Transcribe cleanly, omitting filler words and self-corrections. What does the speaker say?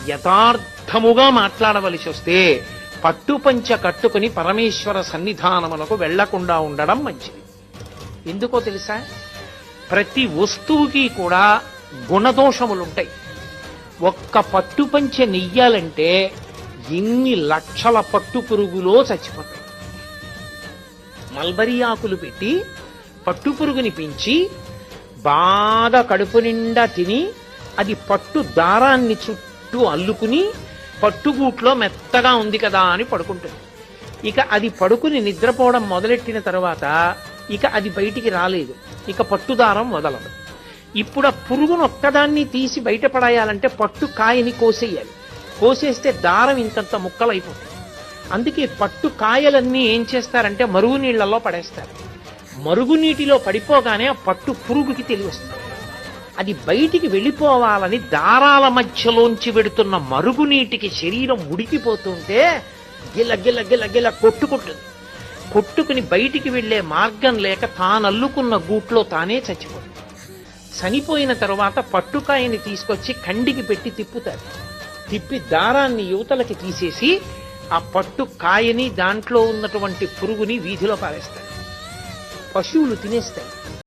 యథార్థముగా మాట్లాడవలసి వస్తే పట్టుపంచ కట్టుకుని పరమేశ్వర సన్నిధానమునకు వెళ్లకుండా ఉండడం మంచిది. ఎందుకో తెలుసా? ప్రతి వస్తువుకి కూడా గుణదోషములుంటాయి. ఒక్క పట్టుపంచ నెయ్యాలంటే ఎన్ని లక్షల పట్టు పురుగులో చచ్చిపోతాయి. మల్బరీ ఆకులు పెట్టి పట్టు పురుగుని పెంచి బాగా కడుపు నిండా తిని అది పట్టు దారాన్ని చుట్టూ అల్లుకుని పట్టుగూట్లో మెత్తగా ఉంది కదా అని పడుకుంటుంది. ఇక అది పడుకుని నిద్రపోవడం మొదలెట్టిన తర్వాత ఇక అది బయటికి రాలేదు. ఇక పట్టుదారం వదలదు. ఇప్పుడు ఆ పురుగును ఒక్కదాన్ని తీసి బయటపడేయాలంటే పట్టు కాయని కోసేయాలి. కోసేస్తే దారం ఇంతంత ముక్కలైపోతుంది. అందుకే పట్టు కాయలన్నీ ఏం చేస్తారంటే మరుగునీళ్లలో పడేస్తారు. మరుగునీటిలో పడిపోగానే ఆ పట్టు పురుగుకి తెలివస్తుంది. అది బయటికి వెళ్ళిపోవాలని దారాల మధ్యలోంచి వెడుతున్న మరుగునీటికి శరీరం ఉడికిపోతుంటే గిల గిల గిల గిల కొట్టుకుంటుంది. కొట్టుకుని బయటికి వెళ్లే మార్గం లేక తానల్లుకున్న గూట్లో తానే చచ్చిపోతుంది. చనిపోయిన తరువాత పట్టుకాయని తీసుకొచ్చి కండికి పెట్టి తిప్పుతారు. తిప్పి దారాన్ని యువతలకి తీసేసి ఆ పట్టు కాయని దాంట్లో ఉన్నటువంటి పురుగుని వీధిలో పారేస్తారు. పశువులు తినేస్తాయి.